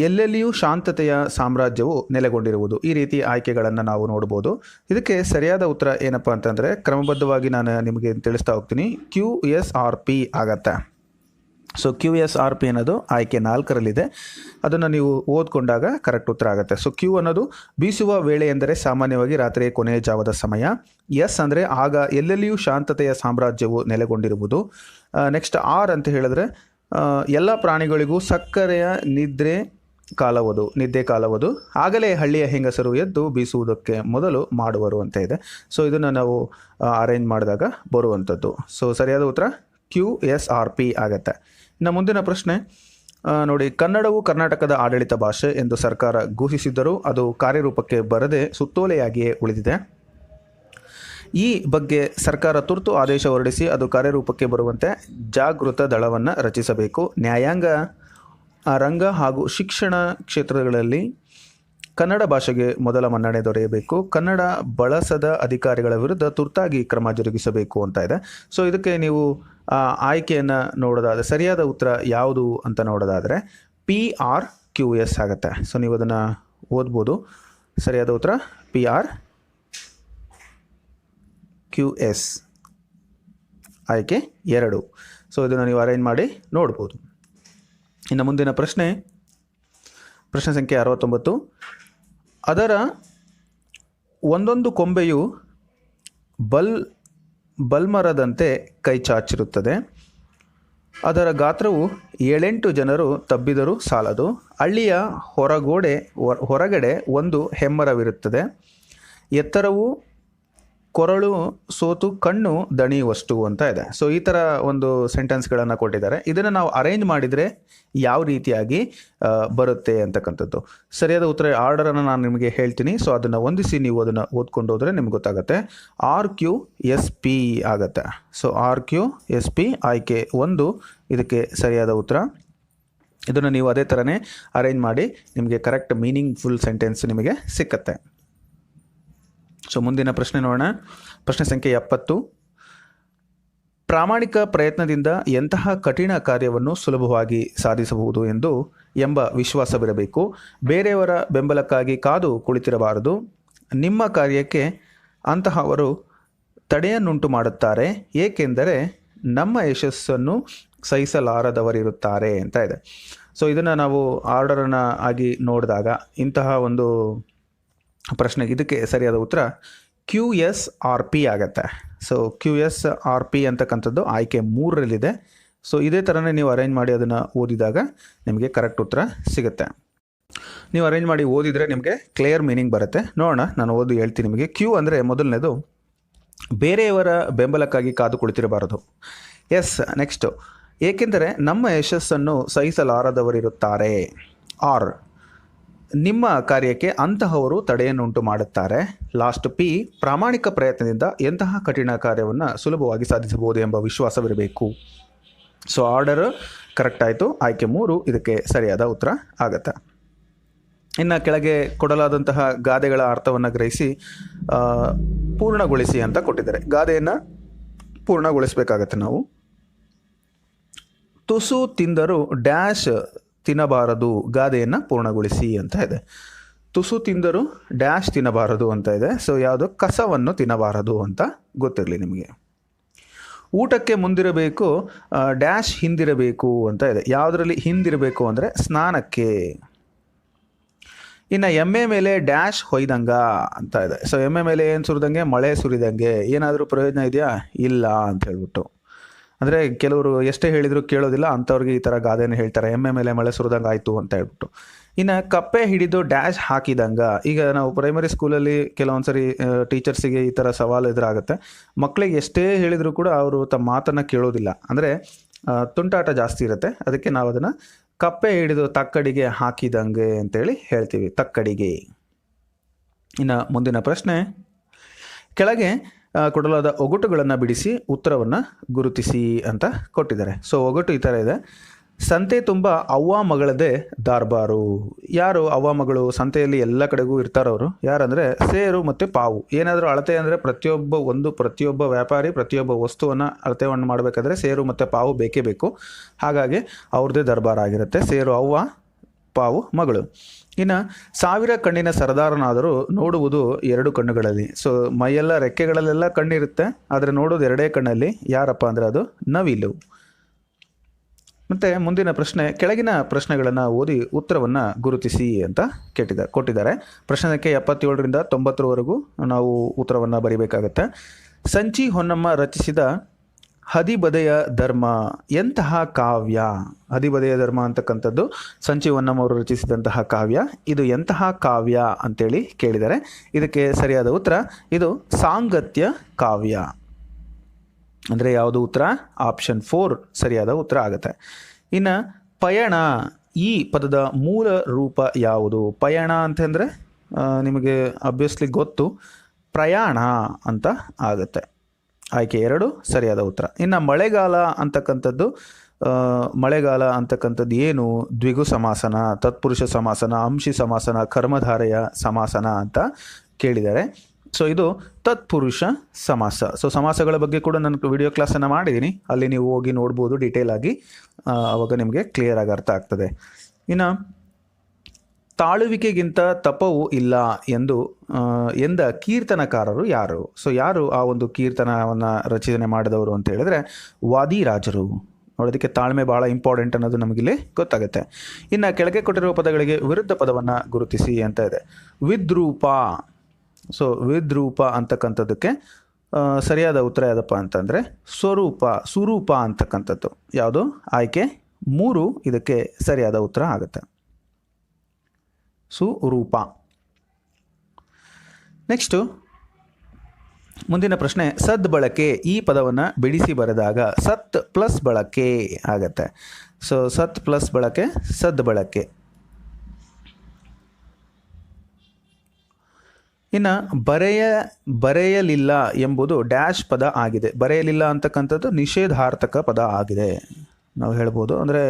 ಎಲ್ಲೆಲ್ಲಿಯೂ ಶಾಂತತೆಯ ಸಾಮ್ರಾಜ್ಯವು ನೆಲೆಗೊಂಡಿರುವುದು. ಈ ರೀತಿ ಆಯ್ಕೆಗಳನ್ನು ನಾವು ನೋಡ್ಬೋದು. ಇದಕ್ಕೆ ಸರಿಯಾದ ಉತ್ತರ ಏನಪ್ಪ ಅಂತಂದರೆ ಕ್ರಮಬದ್ಧವಾಗಿ ನಾನು ನಿಮಗೆ ತಿಳಿಸ್ತಾ ಹೋಗ್ತೀನಿ. QSRP ಆಗತ್ತೆ. ಸೊ QSRP ಅನ್ನೋದು ಆಯ್ಕೆ 4ರಲ್ಲಿದೆ. ಅದನ್ನು ನೀವು ಓದ್ಕೊಂಡಾಗ ಕರೆಕ್ಟ್ ಉತ್ತರ ಆಗುತ್ತೆ. ಸೊ Q ಅನ್ನೋದು ಬೀಸುವ ವೇಳೆ ಎಂದರೆ ಸಾಮಾನ್ಯವಾಗಿ ರಾತ್ರಿಯ ಕೊನೆಯ ಜಾವದ ಸಮಯ. S ಅಂದರೆ ಆಗ ಎಲ್ಲೆಲ್ಲಿಯೂ ಶಾಂತತೆಯ ಸಾಮ್ರಾಜ್ಯವು ನೆಲೆಗೊಂಡಿರುವುದು. ನೆಕ್ಸ್ಟ್ R ಅಂತ ಹೇಳಿದ್ರೆ ಎಲ್ಲ ಪ್ರಾಣಿಗಳಿಗೂ ಸಕ್ಕರೆಯ ನಿದ್ದೆ ಕಾಲವದು. ಆಗಲೇ ಹಳ್ಳಿಯ ಹೆಂಗಸರು ಎದ್ದು ಬೀಸುವುದಕ್ಕೆ ಮೊದಲು ಮಾಡುವರು ಅಂತ ಇದೆ. ಸೊ ಇದನ್ನು ನಾವು ಅರೇಂಜ್ ಮಾಡಿದಾಗ ಬರುವಂಥದ್ದು. ಸೊ ಸರಿಯಾದ ಉತ್ತರ QSRP ಆಗತ್ತೆ. ಇನ್ನು ಮುಂದಿನ ಪ್ರಶ್ನೆ ನೋಡಿ, ಕನ್ನಡವು ಕರ್ನಾಟಕದ ಆಡಳಿತ ಭಾಷೆ ಎಂದು ಸರ್ಕಾರ ಘೋಷಿಸಿದ್ದರೂ ಅದು ಕಾರ್ಯರೂಪಕ್ಕೆ ಬರದೆ ಸುತ್ತೋಲೆಯಾಗಿಯೇ ಉಳಿದಿದೆ. ಈ ಬಗ್ಗೆ ಸರ್ಕಾರ ತುರ್ತು ಆದೇಶ ಹೊರಡಿಸಿ ಅದು ಕಾರ್ಯರೂಪಕ್ಕೆ ಬರುವಂತೆ ಜಾಗೃತ ದಳವನ್ನು ರಚಿಸಬೇಕು. ನ್ಯಾಯಾಂಗ, ರಂಗ ಹಾಗೂ ಶಿಕ್ಷಣ ಕ್ಷೇತ್ರಗಳಲ್ಲಿ ಕನ್ನಡ ಭಾಷೆಗೆ ಮೊದಲ ಮನ್ನಣೆ ದೊರೆಯಬೇಕು. ಕನ್ನಡ ಬಳಸದ ಅಧಿಕಾರಿಗಳ ವಿರುದ್ಧ ತುರ್ತಾಗಿ ಕ್ರಮ ಜರುಗಿಸಬೇಕು ಅಂತ ಇದೆ. ಸೊ ಇದಕ್ಕೆ ನೀವು ಆಯ್ಕೆಯನ್ನು ನೋಡೋದಾದರೆ ಸರಿಯಾದ ಉತ್ತರ ಯಾವುದು ಅಂತ ನೋಡೋದಾದರೆ PRQS ಆಗುತ್ತೆ. ಸೊ ನೀವು ಅದನ್ನು ಓದ್ಬೋದು. ಸರಿಯಾದ ಉತ್ತರ PRQS ಆಯ್ಕೆ 2. ಸೊ ಇದನ್ನು ನೀವು ಅರೇಂಜ್ ಮಾಡಿ ನೋಡ್ಬೋದು. ಇನ್ನು ಮುಂದಿನ ಪ್ರಶ್ನೆ ಸಂಖ್ಯೆ 69. ಅದರ ಒಂದೊಂದು ಕೊಂಬೆಯು ಬಲ್ಮರದಂತೆ ಕೈ ಚಾಚಿರುತ್ತದೆ. ಅದರ ಗಾತ್ರವು 7-8 ಜನರು ತಬ್ಬಿದರೂ ಸಾಲದು. ಹಳ್ಳಿಯ ಹೊರಗಡೆ ಒಂದು ಹೆಮ್ಮರವಿರುತ್ತದೆ. ಎತ್ತರವು ಕೊರಳು ಸೋತು ಕಣ್ಣು ದಣಿಯುವಷ್ಟು ಅಂತ ಇದೆ. ಸೊ ಈ ಥರ ಒಂದು ಸೆಂಟೆನ್ಸ್ಗಳನ್ನು ಕೊಟ್ಟಿದ್ದಾರೆ. ಇದನ್ನು ನಾವು ಅರೇಂಜ್ ಮಾಡಿದರೆ ಯಾವ ರೀತಿಯಾಗಿ ಬರುತ್ತೆ ಅಂತಕ್ಕಂಥದ್ದು. ಸರಿಯಾದ ಉತ್ತರ ಆರ್ಡರನ್ನು ನಾನು ನಿಮಗೆ ಹೇಳ್ತೀನಿ. ಸೊ ಅದನ್ನು ಹೊಂದಿಸಿ ನೀವು ಅದನ್ನು ಓದ್ಕೊಂಡು ಹೋದರೆ ನಿಮ್ಗೆ ಗೊತ್ತಾಗುತ್ತೆ. RQSP ಆಗುತ್ತೆ. ಸೊ RQSP ಆಯ್ಕೆ 1 ಇದಕ್ಕೆ ಸರಿಯಾದ ಉತ್ತರ. ಇದನ್ನು ನೀವು ಅದೇ ಥರನೇ ಅರೇಂಜ್ ಮಾಡಿ ನಿಮಗೆ ಕರೆಕ್ಟ್ ಮೀನಿಂಗ್ಫುಲ್ ಸೆಂಟೆನ್ಸ್ ನಿಮಗೆ ಸಿಕ್ಕತ್ತೆ. ಸೊ ಮುಂದಿನ ಪ್ರಶ್ನೆ ನೋಡೋಣ. ಪ್ರಶ್ನೆ ಸಂಖ್ಯೆ 70. ಪ್ರಾಮಾಣಿಕ ಪ್ರಯತ್ನದಿಂದ ಎಂತಹ ಕಠಿಣ ಕಾರ್ಯವನ್ನು ಸುಲಭವಾಗಿ ಸಾಧಿಸಬಹುದು ಎಂಬ ವಿಶ್ವಾಸವಿರಬೇಕು. ಬೇರೆಯವರ ಬೆಂಬಲಕ್ಕಾಗಿ ಕಾದು ಕುಳಿತಿರಬಾರದು. ನಿಮ್ಮ ಕಾರ್ಯಕ್ಕೆ ಅಂತಹವರು ತಡೆಯನ್ನುಂಟು ಮಾಡುತ್ತಾರೆ, ಏಕೆಂದರೆ ನಮ್ಮ ಯಶಸ್ಸನ್ನು ಸಹಿಸಲಾರದವರಿರುತ್ತಾರೆ ಅಂತ ಇದೆ. ಸೊ ಇದನ್ನು ನಾವು ಆರ್ಡರನ್ನು ಆಗಿ ನೋಡಿದಾಗ ಇಂತಹ ಒಂದು ಪ್ರಶ್ನೆಗೆ ಇದಕ್ಕೆ ಸರಿಯಾದ ಉತ್ತರ QSRP ಆಗುತ್ತೆ. ಸೊ QSRP ಅಂತಕ್ಕಂಥದ್ದು ಆಯ್ಕೆ 3ರಲ್ಲಿದೆ. ಸೊ ಇದೇ ಥರನೇ ನೀವು ಅರೇಂಜ್ ಮಾಡಿ ಅದನ್ನು ಓದಿದಾಗ ನಿಮಗೆ ಕರೆಕ್ಟ್ ಉತ್ತರ ಸಿಗುತ್ತೆ. ನೀವು ಅರೇಂಜ್ ಮಾಡಿ ಓದಿದರೆ ನಿಮಗೆ ಕ್ಲಿಯರ್ ಮೀನಿಂಗ್ ಬರುತ್ತೆ. ನೋಡೋಣ, ನಾನು ಓದಿ ಹೇಳ್ತೀನಿ ನಿಮಗೆ. Q ಅಂದರೆ ಮೊದಲನೇದು ಬೇರೆಯವರ ಬೆಂಬಲಕ್ಕಾಗಿ ಕಾದು ಕುಳಿತಿರಬಾರದು. ಎಸ್, ನೆಕ್ಸ್ಟು ಏಕೆಂದರೆ ನಮ್ಮ ಯಶಸ್ಸನ್ನು ಸಹಿಸಲಾರದವರಿರುತ್ತಾರೆ. ಆರ್, ನಿಮ್ಮ ಕಾರ್ಯಕ್ಕೆ ಅಂತಹವರು ತಡೆಯನ್ನುಂಟು ಮಾಡುತ್ತಾರೆ. ಲಾಸ್ಟ್ P, ಪ್ರಾಮಾಣಿಕ ಪ್ರಯತ್ನದಿಂದ ಎಂತಹ ಕಠಿಣ ಕಾರ್ಯವನ್ನು ಸುಲಭವಾಗಿ ಸಾಧಿಸಬಹುದು ಎಂಬ ವಿಶ್ವಾಸವಿರಬೇಕು. ಸೊ ಆರ್ಡರ್ ಕರೆಕ್ಟ್ ಆಯಿತು. ಆಯ್ಕೆ 3 ಇದಕ್ಕೆ ಸರಿಯಾದ ಉತ್ತರ ಆಗುತ್ತೆ. ಇನ್ನು ಕೆಳಗೆ ಕೊಡಲಾದಂತಹ ಗಾದೆಗಳ ಅರ್ಥವನ್ನು ಗ್ರಹಿಸಿ ಪೂರ್ಣಗೊಳಿಸಿ ಅಂತ ಕೊಟ್ಟಿದ್ದಾರೆ. ಗಾದೆಯನ್ನು ಪೂರ್ಣಗೊಳಿಸಬೇಕಾಗತ್ತೆ ನಾವು. ತುಸು ತಿಂದರೂ ಡ್ಯಾಶ್ ತಿನ್ನಬಾರದು, ಗಾದೆಯನ್ನು ಪೂರ್ಣಗೊಳಿಸಿ ಅಂತ ಇದೆ. ತುಸು ತಿಂದರೂ ಡ್ಯಾಶ್ ತಿನ್ನಬಾರದು ಅಂತ ಇದೆ. ಸೊ ಯಾವುದು? ಕಸವನ್ನು ತಿನ್ನಬಾರದು ಅಂತ ಗೊತ್ತಿರಲಿ ನಿಮಗೆ. ಊಟಕ್ಕೆ ಮುಂದಿರಬೇಕು, ಡ್ಯಾಶ್ ಹಿಂದಿರಬೇಕು ಅಂತ ಇದೆ. ಯಾವುದರಲ್ಲಿ ಹಿಂದಿರಬೇಕು ಅಂದರೆ ಸ್ನಾನಕ್ಕೆ. ಇನ್ನು ಎಮ್ಮೆ ಮೇಲೆ ಡ್ಯಾಶ್ ಹೊಯ್ದಂಗ ಅಂತ ಇದೆ. ಸೊ ಎಮ್ಮೆ ಮೇಲೆ ಏನು ಸುರಿದಂಗೆ? ಮಳೆ ಸುರಿದಂಗೆ. ಏನಾದರೂ ಪ್ರಯೋಜನ ಇದೆಯಾ? ಇಲ್ಲ ಅಂತ ಹೇಳ್ಬಿಟ್ಟು. ಅಂದರೆ ಕೆಲವರು ಎಷ್ಟೇ ಹೇಳಿದರೂ ಕೇಳೋದಿಲ್ಲ, ಅಂಥವ್ರಿಗೆ ಈ ಥರ ಗಾದೆಯನ್ನು ಹೇಳ್ತಾರೆ, ಎಮ್ಮೆ ಮೇಲೆ ಮಳೆ ಸುರಿದಂಗೆ ಆಯಿತು ಅಂತ ಹೇಳ್ಬಿಟ್ಟು. ಇನ್ನು ಕಪ್ಪೆ ಹಿಡಿದು ಡ್ಯಾಶ್ ಹಾಕಿದಂಗ. ಈಗ ನಾವು ಪ್ರೈಮರಿ ಸ್ಕೂಲಲ್ಲಿ ಕೆಲವೊಂದು ಸರಿ ಟೀಚರ್ಸಿಗೆ ಈ ಥರ ಸವಾಲು ಎದುರಾಗುತ್ತೆ. ಮಕ್ಕಳಿಗೆ ಎಷ್ಟೇ ಹೇಳಿದರೂ ಕೂಡ ಅವರು ತಮ್ಮ ಮಾತನ್ನು ಕೇಳೋದಿಲ್ಲ. ಅಂದರೆ ತುಂಟಾಟ ಜಾಸ್ತಿ ಇರುತ್ತೆ. ಅದಕ್ಕೆ ನಾವು ಅದನ್ನು ಕಪ್ಪೆ ಹಿಡಿದು ತಕ್ಕಡಿಗೆ ಹಾಕಿದಂಗೆ ಅಂತೇಳಿ ಹೇಳ್ತೀವಿ, ತಕ್ಕಡಿಗೆ. ಇನ್ನು ಮುಂದಿನ ಪ್ರಶ್ನೆ, ಕೆಳಗೆ ಕೊಡಲಾದ ಒಗಟುಗಳನ್ನು ಬಿಡಿಸಿ ಉತ್ತರವನ್ನು ಗುರುತಿಸಿ ಅಂತ ಕೊಟ್ಟಿದ್ದಾರೆ. ಸೊ ಒಗಟು ಈ ಥರ ಇದೆ. ಸಂತೆ ತುಂಬ ಅವ್ವ ಮಗಳದೇ ದಾರ್ಬಾರು. ಯಾರು ಅವ್ವ ಮಗಳು? ಸಂತೆಯಲ್ಲಿ ಎಲ್ಲ ಕಡೆಗೂ ಇರ್ತಾರವರು. ಯಾರಂದರೆ ಸೇರು ಮತ್ತು ಪಾವು. ಏನಾದರೂ ಅಳತೆ ಅಂದರೆ ಪ್ರತಿಯೊಬ್ಬ ವ್ಯಾಪಾರಿ ಪ್ರತಿಯೊಬ್ಬ ವಸ್ತುವನ್ನು ಅಳತೆಯನ್ನು ಮಾಡಬೇಕಾದ್ರೆ ಸೇರು ಮತ್ತು ಪಾವು ಬೇಕೇ ಬೇಕು. ಹಾಗಾಗಿ ಅವ್ರದ್ದೇ ದರ್ಬಾರ್ ಆಗಿರುತ್ತೆ. ಸೇರು ಅವ್ವ, ಪಾವು ಮಗಳು. ಇನ್ನು 1000 ಕಣ್ಣಿನ ಸರದಾರನಾದರೂ ನೋಡುವುದು 2 ಕಣ್ಣುಗಳಲ್ಲಿ. ಸೊ ಮೈಯೆಲ್ಲ ರೆಕ್ಕೆಗಳಲ್ಲೆಲ್ಲ ಕಣ್ಣಿರುತ್ತೆ, ಆದರೆ ನೋಡೋದು 2 ಕಣ್ಣಲ್ಲಿ. ಯಾರಪ್ಪ ಅಂದರೆ ಅದು ನವಿಲು. ಮತ್ತು ಮುಂದಿನ ಪ್ರಶ್ನೆ, ಕೆಳಗಿನ ಪ್ರಶ್ನೆಗಳನ್ನು ಓದಿ ಉತ್ತರವನ್ನು ಗುರುತಿಸಿ ಅಂತ ಕೊಟ್ಟಿದ್ದಾರೆ. ಪ್ರಶ್ನೆ ಸಂಖ್ಯೆ 77ರಿಂದ 90ರವರೆಗೂ ನಾವು ಉತ್ತರವನ್ನು ಬರೀಬೇಕಾಗತ್ತೆ. ಸಂಚಿ ಹೊನ್ನಮ್ಮ ರಚಿಸಿದ ಹದಿಬದೆಯ ಧರ್ಮ ಎಂತಹ ಕಾವ್ಯ? ಹದಿಬದೆಯ ಧರ್ಮ ಅಂತಕ್ಕಂಥದ್ದು ಸಂಚಿ ಹೊನ್ನಮ್ಮ ಅವರು ರಚಿಸಿದಂತಹ ಕಾವ್ಯ. ಇದು ಎಂತಹ ಕಾವ್ಯ ಅಂತೇಳಿ ಕೇಳಿದ್ದಾರೆ. ಇದಕ್ಕೆ ಸರಿಯಾದ ಉತ್ತರ ಇದು ಸಾಂಗತ್ಯ ಕಾವ್ಯ. ಅಂದರೆ ಯಾವುದು ಉತ್ತರ? ಆಪ್ಷನ್ 4 ಸರಿಯಾದ ಉತ್ತರ ಆಗುತ್ತೆ. ಇನ್ನು ಪಯಣ, ಈ ಪದದ ಮೂಲ ರೂಪ ಯಾವುದು? ಪಯಣ ಅಂತಂದರೆ ನಿಮಗೆ ಆಬ್ವಿಯಸ್ಲಿ ಗೊತ್ತು, ಪ್ರಯಾಣ ಅಂತ ಆಗುತ್ತೆ. ಆಯ್ಕೆ 2 ಸರಿಯಾದ ಉತ್ತರ. ಇನ್ನು ಮಳೆಗಾಲ ಅಂತಕ್ಕಂಥದ್ದು ಏನು? ದ್ವಿಗು ಸಮಾಸನ, ತತ್ಪುರುಷ ಸಮಾಸನ, ಅಂಶಿ ಸಮಾಸನ, ಕರ್ಮಧಾರೆಯ ಸಮಾಸನ ಅಂತ ಕೇಳಿದ್ದಾರೆ. ಸೊ ಇದು ತತ್ಪುರುಷ ಸಮಾಸ. ಸೊ ಸಮಾಸಗಳ ಬಗ್ಗೆ ಕೂಡ ನಾನು ವಿಡಿಯೋ ಕ್ಲಾಸನ್ನು ಮಾಡಿದ್ದೀನಿ, ಅಲ್ಲಿ ನೀವು ಹೋಗಿ ನೋಡ್ಬೋದು ಡೀಟೇಲ್ ಆಗಿ. ಆವಾಗ ನಿಮಗೆ ಕ್ಲಿಯರ್ ಆಗಿ ಅರ್ಥ ಆಗ್ತದೆ. ಇನ್ನು ತಾಳುವಿಕೆಗಿಂತ ತಪವು ಇಲ್ಲ ಎಂದ ಕೀರ್ತನಕಾರರು ಯಾರು? ಸೊ ಯಾರು ಆ ಒಂದು ಕೀರ್ತನವನ್ನು ರಚನೆ ಮಾಡಿದವರು ಅಂತ ಹೇಳಿದ್ರೆ ವಾದಿರಾಜರು. ನೋಡೋದಕ್ಕೆ ತಾಳ್ಮೆ ಭಾಳ ಇಂಪಾರ್ಟೆಂಟ್ ಅನ್ನೋದು ನಮಗಿಲ್ಲಿ ಗೊತ್ತಾಗುತ್ತೆ. ಇನ್ನು ಕೆಳಗೆ ಕೊಟ್ಟಿರುವ ಪದಗಳಿಗೆ ವಿರುದ್ಧ ಪದವನ್ನು ಗುರುತಿಸಿ ಅಂತ ಇದೆ. ವಿದ್ರೂಪ. ಸೊ ವಿದ್ರೂಪ ಅಂತಕ್ಕಂಥದ್ದಕ್ಕೆ ಸರಿಯಾದ ಉತ್ತರ ಯಾವುದಪ್ಪ ಅಂತಂದರೆ ಸುರೂಪ ಅಂತಕ್ಕಂಥದ್ದು. ಯಾವುದು? ಆಯ್ಕೆ 3 ಇದಕ್ಕೆ ಸರಿಯಾದ ಉತ್ತರ ಆಗುತ್ತೆ. ಸುರೂಪ. ನೆಕ್ಸ್ಟು ಮುಂದಿನ ಪ್ರಶ್ನೆ, ಸದ್ ಬಳಕೆ ಈ ಪದವನ್ನು ಬಿಡಿಸಿ ಬರೆದಾಗ ಸತ್ ಪ್ಲಸ್ ಬಳಕೆ ಆಗತ್ತೆ. ಸೊ ಸತ್ ಪ್ಲಸ್ ಬಳಕೆ ಸದ್ ಬಳಕೆ. ಇನ್ನು ಬರೆಯಲಿಲ್ಲ ಎಂಬುದು ಡ್ಯಾಶ್ ಪದ ಆಗಿದೆ. ಬರೆಯಲಿಲ್ಲ ಅಂತಕ್ಕಂಥದ್ದು ನಿಷೇಧಾರ್ಥಕ ಪದ ಆಗಿದೆ ನಾವು ಹೇಳ್ಬೋದು. ಅಂದರೆ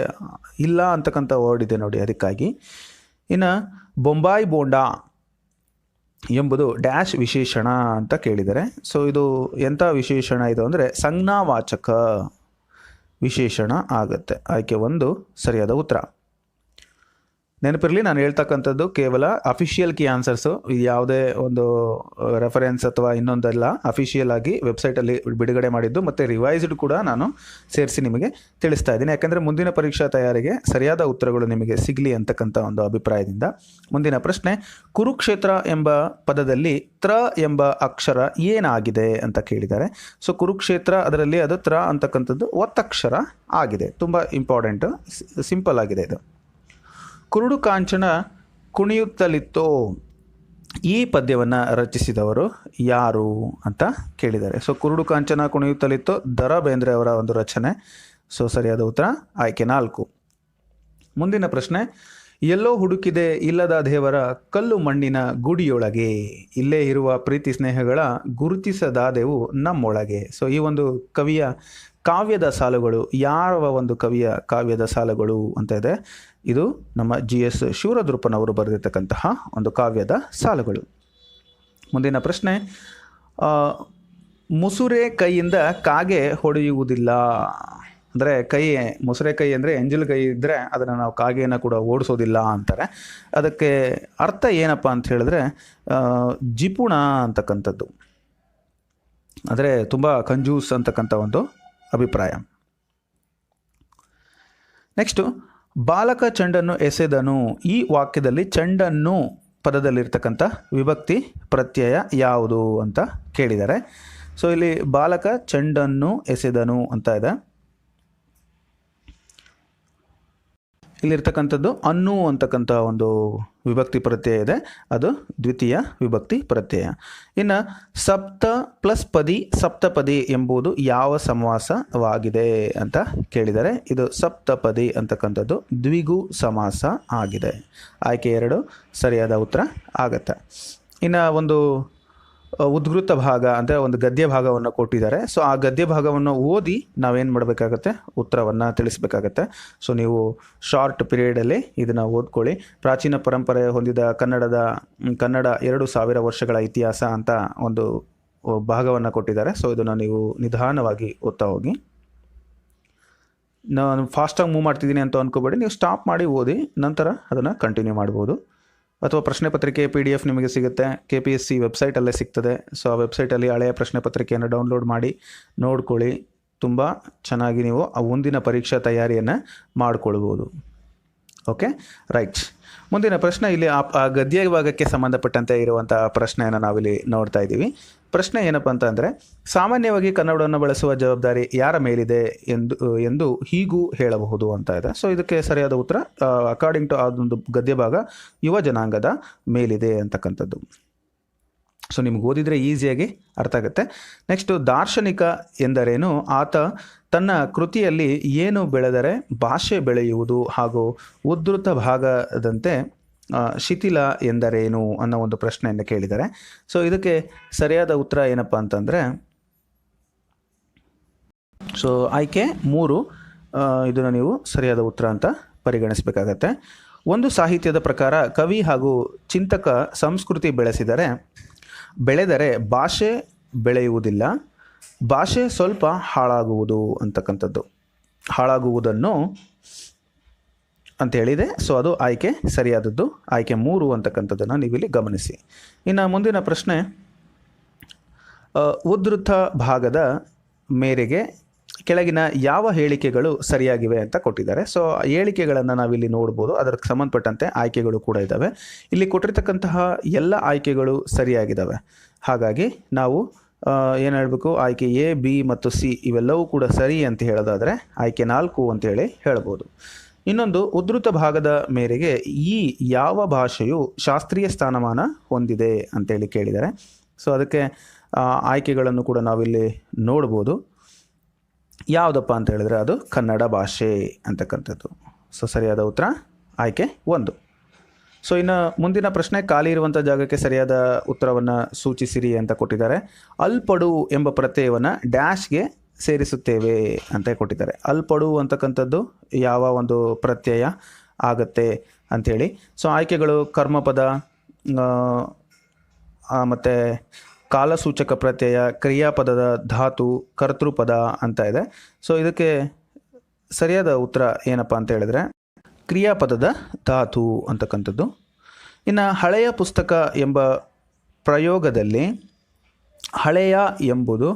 ಇಲ್ಲ ಅಂತಕ್ಕಂಥ ವರ್ಡ್ ಇದೆ ನೋಡಿ, ಅದಕ್ಕಾಗಿ. ಇನ್ನು ಬೊಂಬಾಯಿ ಬೋಂಡಾ ಎಂಬುದು ಡ್ಯಾಶ್ ವಿಶೇಷಣ ಅಂತ ಕೇಳಿದರೆ. ಸೊ ಇದು ಎಂಥ ವಿಶೇಷಣ ಇದು ಅಂದರೆ ಸಂಜ್ಞಾವಾಚಕ ವಿಶೇಷಣ ಆಗುತ್ತೆ. ಆಯ್ಕೆ 1 ಸರಿಯಾದ ಉತ್ತರ. ನೆನಪಿರಲಿ, ನಾನು ಹೇಳ್ತಕ್ಕಂಥದ್ದು ಕೇವಲ ಅಫಿಷಿಯಲ್ ಕೀ ಆನ್ಸರ್ಸು, ಯಾವುದೇ ಒಂದು ರೆಫರೆನ್ಸ್ ಅಥವಾ ಇನ್ನೊಂದೆಲ್ಲ. ಅಫಿಷಿಯಲ್ ಆಗಿ ವೆಬ್ಸೈಟಲ್ಲಿ ಬಿಡುಗಡೆ ಮಾಡಿದ್ದು ಮತ್ತು ರಿವೈಸ್ಡ್ ಕೂಡ ನಾನು ಸೇರಿಸಿ ನಿಮಗೆ ತಿಳಿಸ್ತಾ ಇದ್ದೀನಿ. ಯಾಕೆಂದರೆ ಮುಂದಿನ ಪರೀಕ್ಷಾ ತಯಾರಿಗೆ ಸರಿಯಾದ ಉತ್ತರಗಳು ನಿಮಗೆ ಸಿಗಲಿ ಅಂತಕ್ಕಂಥ ಒಂದು ಅಭಿಪ್ರಾಯದಿಂದ. ಮುಂದಿನ ಪ್ರಶ್ನೆ, ಕುರುಕ್ಷೇತ್ರ ಎಂಬ ಪದದಲ್ಲಿ ತ್ರ ಎಂಬ ಅಕ್ಷರ ಏನಾಗಿದೆ ಅಂತ ಕೇಳಿದ್ದಾರೆ. ಸೊ ಕುರುಕ್ಷೇತ್ರ ಅದರಲ್ಲಿ ಅದು ತ್ರ ಅಂತಕ್ಕಂಥದ್ದು ಒತ್ತಕ್ಷರ ಆಗಿದೆ. ತುಂಬ ಇಂಪಾರ್ಟೆಂಟು, ಸಿಂಪಲ್ ಆಗಿದೆ ಇದು. ಕುರುಡು ಕಾಂಚನ ಕುಣಿಯುತ್ತಲಿತ್ತೋ ಈ ಪದ್ಯವನ್ನು ರಚಿಸಿದವರು ಯಾರು ಅಂತ ಕೇಳಿದ್ದಾರೆ. ಸೊ ಕುರುಡು ಕಾಂಚನ ಕುಣಿಯುತ್ತಲಿತ್ತೋ ದ.ರಾ ಬೇಂದ್ರೆ ಅವರ ಒಂದು ರಚನೆ. ಸೊ ಸರಿಯಾದ ಉತ್ತರ ಆಯ್ಕೆ 4. ಮುಂದಿನ ಪ್ರಶ್ನೆ, ಎಲ್ಲೋ ಹುಡುಕಿದೆ ಇಲ್ಲದ ದೇವರ ಕಲ್ಲು ಮಣ್ಣಿನ ಗುಡಿಯೊಳಗೆ, ಇಲ್ಲೇ ಇರುವ ಪ್ರೀತಿ ಸ್ನೇಹಗಳ ಗುರುತಿಸದಾದೆವು ನಮ್ಮೊಳಗೆ. ಸೊ ಈ ಒಂದು ಕವಿಯ ಕಾವ್ಯದ ಸಾಲುಗಳು, ಯಾವ ಒಂದು ಕವಿಯ ಕಾವ್ಯದ ಸಾಲುಗಳು ಅಂತ ಇದೆ, ಇದು ನಮ್ಮ GS ಶಿವರುದ್ರಪ್ಪನವರು ಬರೆದಿರ್ತಕ್ಕಂತಹ ಒಂದು ಕಾವ್ಯದ ಸಾಲುಗಳು. ಮುಂದಿನ ಪ್ರಶ್ನೆ, ಮುಸುರೆ ಕೈಯಿಂದ ಕಾಗೆ ಹೊಡೆಯುವುದಿಲ್ಲ. ಅಂದರೆ ಮುಸುರೆ ಕೈ ಅಂದರೆ ಎಂಜಲ್ ಕೈ ಇದ್ದರೆ ಅದನ್ನು ನಾವು ಕಾಗೆಯನ್ನು ಕೂಡ ಓಡಿಸೋದಿಲ್ಲ ಅಂತಾರೆ. ಅದಕ್ಕೆ ಅರ್ಥ ಏನಪ್ಪ ಅಂತ ಹೇಳಿದ್ರೆ ಜಿಪುಣ ಅಂತಕ್ಕಂಥದ್ದು, ಅಂದರೆ ತುಂಬ ಕಂಜೂಸ್ ಅಂತಕ್ಕಂಥ ಒಂದು ಅಭಿಪ್ರಾಯ. ನೆಕ್ಸ್ಟು, ಬಾಲಕ ಚೆಂಡನ್ನು ಎಸೆದನು ಈ ವಾಕ್ಯದಲ್ಲಿ ಚೆಂಡನ್ನು ಪದದಲ್ಲಿರ್ತಕ್ಕಂಥ ವಿಭಕ್ತಿ ಪ್ರತ್ಯಯ ಯಾವುದು ಅಂತ ಕೇಳಿದ್ದಾರೆ. ಸೊ ಇಲ್ಲಿ ಬಾಲಕ ಚೆಂಡನ್ನು ಎಸೆದನು ಅಂತ ಇದೆ. ಇಲ್ಲಿರ್ತಕ್ಕಂಥದ್ದು ಅನ್ನು ಅಂತಕ್ಕಂಥ ಒಂದು ವಿಭಕ್ತಿ ಪ್ರತ್ಯಯ ಇದೆ, ಅದು ದ್ವಿತೀಯ ವಿಭಕ್ತಿ ಪ್ರತ್ಯಯ. ಇನ್ನು ಸಪ್ತ ಪ್ಲಸ್ ಪದಿ ಸಪ್ತಪದಿ ಎಂಬುದು ಯಾವ ಸಮಾಸವಾಗಿದೆ ಅಂತ ಕೇಳಿದರೆ, ಇದು ಸಪ್ತಪದಿ ಅಂತಕ್ಕಂಥದ್ದು ದ್ವಿಗು ಸಮಾಸ ಆಗಿದೆ. ಆಯ್ಕೆ 2 ಸರಿಯಾದ ಉತ್ತರ ಆಗತ್ತೆ. ಇನ್ನು ಒಂದು ಉದ್ಗೃತ ಭಾಗ ಅಂದರೆ ಒಂದು ಗದ್ಯ ಭಾಗವನ್ನು ಕೊಟ್ಟಿದ್ದಾರೆ. ಸೊ ಆ ಗದ್ಯ ಭಾಗವನ್ನು ಓದಿ ನಾವೇನು ಮಾಡಬೇಕಾಗತ್ತೆ, ಉತ್ತರವನ್ನು ತಿಳಿಸ್ಬೇಕಾಗತ್ತೆ. ಸೊ ನೀವು ಶಾರ್ಟ್ ಪೀರಿಯಡಲ್ಲಿ ಇದನ್ನು ಓದ್ಕೊಳ್ಳಿ. ಪ್ರಾಚೀನ ಪರಂಪರೆ ಹೊಂದಿದ ಕನ್ನಡ 2000 ವರ್ಷಗಳ ಇತಿಹಾಸ ಅಂತ ಒಂದು ಭಾಗವನ್ನು ಕೊಟ್ಟಿದ್ದಾರೆ. ಸೊ ಇದನ್ನು ನೀವು ನಿಧಾನವಾಗಿ ಓದ್ತಾ ಹೋಗಿ. ನಾನು ಫಾಸ್ಟಾಗಿ ಮೂವ್ ಮಾಡ್ತಿದ್ದೀನಿ ಅಂತ ಅಂದ್ಕೋಬೇಡಿ, ನೀವು ಸ್ಟಾಪ್ ಮಾಡಿ ಓದಿ ನಂತರ ಅದನ್ನು ಕಂಟಿನ್ಯೂ ಮಾಡ್ಬೋದು. ಅಥವಾ ಪ್ರಶ್ನೆ ಪತ್ರಿಕೆ PDF ನಿಮಗೆ ಸಿಗುತ್ತೆ, KPSC ವೆಬ್ಸೈಟಲ್ಲೇ ಸಿಗ್ತದೆ. ಸೊ ಆ ವೆಬ್ಸೈಟಲ್ಲಿ ಹಳೆಯ ಪ್ರಶ್ನೆ ಪತ್ರಿಕೆಯನ್ನು ಡೌನ್ಲೋಡ್ ಮಾಡಿ ನೋಡ್ಕೊಳ್ಳಿ. ತುಂಬ ಚೆನ್ನಾಗಿ ನೀವು ಆ ಮುಂದಿನ ಪರೀಕ್ಷಾ ತಯಾರಿಯನ್ನು ಮಾಡಿಕೊಳ್ಬೋದು. Okay, right. ಮುಂದಿನ ಪ್ರಶ್ನೆ, ಇಲ್ಲಿ ಆ ಗದ್ಯ ವಿಭಾಗಕ್ಕೆ ಸಂಬಂಧಪಟ್ಟಂತೆ ಇರುವಂಥ ಪ್ರಶ್ನೆಯನ್ನು ನಾವಿಲ್ಲಿ ನೋಡ್ತಾ ಇದ್ದೀವಿ. ಪ್ರಶ್ನೆ ಏನಪ್ಪ ಅಂತಂದರೆ, ಸಾಮಾನ್ಯವಾಗಿ ಕನ್ನಡವನ್ನು ಬಳಸುವ ಜವಾಬ್ದಾರಿ ಯಾರ ಮೇಲಿದೆ ಎಂದು ಹೀಗೂ ಹೇಳಬಹುದು ಅಂತ ಇದೆ. ಸೊ ಇದಕ್ಕೆ ಸರಿಯಾದ ಉತ್ತರ ಅಕಾರ್ಡಿಂಗ್ ಟು ಅದೊಂದು ಗದ್ಯ ಭಾಗ ಯುವ ಜನಾಂಗದ ಮೇಲಿದೆ ಅಂತಕ್ಕಂಥದ್ದು. ಸೊ ನಿಮ್ಗೆ ಓದಿದರೆ ಈಸಿಯಾಗಿ ಅರ್ಥ ಆಗುತ್ತೆ. ನೆಕ್ಸ್ಟು, ದಾರ್ಶನಿಕ ಎಂದರೇನು, ಆತ ತನ್ನ ಕೃತಿಯಲ್ಲಿ ಏನು ಬೆಳೆದರೆ ಭಾಷೆ ಬೆಳೆಯುವುದು ಹಾಗೂ ಉದ್ಧೃತ ಭಾಗದಂತೆ ಶಿಥಿಲ ಎಂದರೇನು ಅನ್ನೋ ಒಂದು ಪ್ರಶ್ನೆಯನ್ನು ಕೇಳಿದ್ದಾರೆ. ಸೊ ಇದಕ್ಕೆ ಸರಿಯಾದ ಉತ್ತರ ಏನಪ್ಪ ಅಂತಂದರೆ, ಸೊ ಆಯ್ಕೆ 3 ಇದನ್ನು ನೀವು ಸರಿಯಾದ ಉತ್ತರ ಅಂತ ಪರಿಗಣಿಸಬೇಕಾಗತ್ತೆ. ಒಂದು ಸಾಹಿತ್ಯದ ಪ್ರಕಾರ ಕವಿ ಹಾಗೂ ಚಿಂತಕ ಸಂಸ್ಕೃತಿ ಬೆಳೆದರೆ ಭಾಷೆ ಬೆಳೆಯುವುದಿಲ್ಲ, ಭಾಷೆ ಸ್ವಲ್ಪ ಹಾಳಾಗುವುದು ಅಂತಕ್ಕಂಥದ್ದು, ಹಾಳಾಗುವುದನ್ನು ಅಂತ ಹೇಳಿದೆ. ಸೊ ಅದು ಆಯ್ಕೆ ಸರಿಯಾದದ್ದು, ಆಯ್ಕೆ 3 ಅಂತಕ್ಕಂಥದ್ದನ್ನು ನೀವಿಲ್ಲಿ ಗಮನಿಸಿ. ಇನ್ನು ಮುಂದಿನ ಪ್ರಶ್ನೆ, ಉದ್ಧೃತ ಭಾಗದ ಮೇರೆಗೆ ಕೆಳಗಿನ ಯಾವ ಹೇಳಿಕೆಗಳು ಸರಿಯಾಗಿವೆ ಅಂತ ಕೊಟ್ಟಿದ್ದಾರೆ. ಸೊ ಹೇಳಿಕೆಗಳನ್ನು ನಾವಿಲ್ಲಿ ನೋಡ್ಬೋದು, ಅದಕ್ಕೆ ಸಂಬಂಧಪಟ್ಟಂತೆ ಆಯ್ಕೆಗಳು ಕೂಡ ಇದ್ದಾವೆ. ಇಲ್ಲಿ ಕೊಟ್ಟಿರ್ತಕ್ಕಂತಹ ಎಲ್ಲ ಆಯ್ಕೆಗಳು ಸರಿಯಾಗಿದ್ದಾವೆ. ಹಾಗಾಗಿ ನಾವು ಏನು ಹೇಳಬೇಕು, ಆಯ್ಕೆ A, B ಮತ್ತು C ಇವೆಲ್ಲವೂ ಕೂಡ ಸರಿ ಅಂತ ಹೇಳೋದಾದರೆ ಆಯ್ಕೆ 4 ಅಂತೇಳಿ ಹೇಳ್ಬೋದು. ಇನ್ನೊಂದು, ಉದ್ಧೃತ ಭಾಗದ ಮೇರೆಗೆ ಈ ಯಾವ ಭಾಷೆಯು ಶಾಸ್ತ್ರೀಯ ಸ್ಥಾನಮಾನ ಹೊಂದಿದೆ ಅಂತೇಳಿ ಕೇಳಿದ್ದಾರೆ. ಸೊ ಅದಕ್ಕೆ ಆಯ್ಕೆಗಳನ್ನು ಕೂಡ ನಾವಿಲ್ಲಿ ನೋಡ್ಬೋದು. ಯಾವುದಪ್ಪ ಅಂತ ಹೇಳಿದ್ರೆ ಅದು ಕನ್ನಡ ಭಾಷೆ ಅಂತಕ್ಕಂಥದ್ದು. ಸೊ ಸರಿಯಾದ ಉತ್ತರ ಆಯ್ಕೆ 1. ಸೊ ಇನ್ನು ಮುಂದಿನ ಪ್ರಶ್ನೆ, ಖಾಲಿ ಇರುವಂಥ ಜಾಗಕ್ಕೆ ಸರಿಯಾದ ಉತ್ತರವನ್ನು ಸೂಚಿಸಿರಿ ಅಂತ ಕೊಟ್ಟಿದ್ದಾರೆ. ಅಲ್ಪಡು ಎಂಬ ಪ್ರತ್ಯಯವನ್ನು ಡ್ಯಾಶ್ಗೆ ಸೇರಿಸುತ್ತೇವೆ ಅಂತ ಕೊಟ್ಟಿದ್ದಾರೆ. ಅಲ್ಪಡು ಅಂತಕ್ಕಂಥದ್ದು ಯಾವ ಒಂದು ಪ್ರತ್ಯಯ ಆಗುತ್ತೆ ಅಂಥೇಳಿ. ಸೊ ಆಯ್ಕೆಗಳು ಕರ್ಮಪದ, ಮತ್ತು ಕಾಲಸೂಚಕ ಪ್ರತ್ಯಯ, ಕ್ರಿಯಾಪದದ ಧಾತು, ಕರ್ತೃಪದ ಅಂತ ಇದೆ. ಸೊ ಇದಕ್ಕೆ ಸರಿಯಾದ ಉತ್ತರ ಏನಪ್ಪ ಅಂತ ಹೇಳಿದ್ರೆ ಕ್ರಿಯಾಪದದ ಧಾತು ಅಂತಕ್ಕಂಥದ್ದು. ಇನ್ನು ಹಳೆಯ ಪುಸ್ತಕ ಎಂಬ ಪ್ರಯೋಗದಲ್ಲಿ ಹಳೆಯ ಎಂಬುದು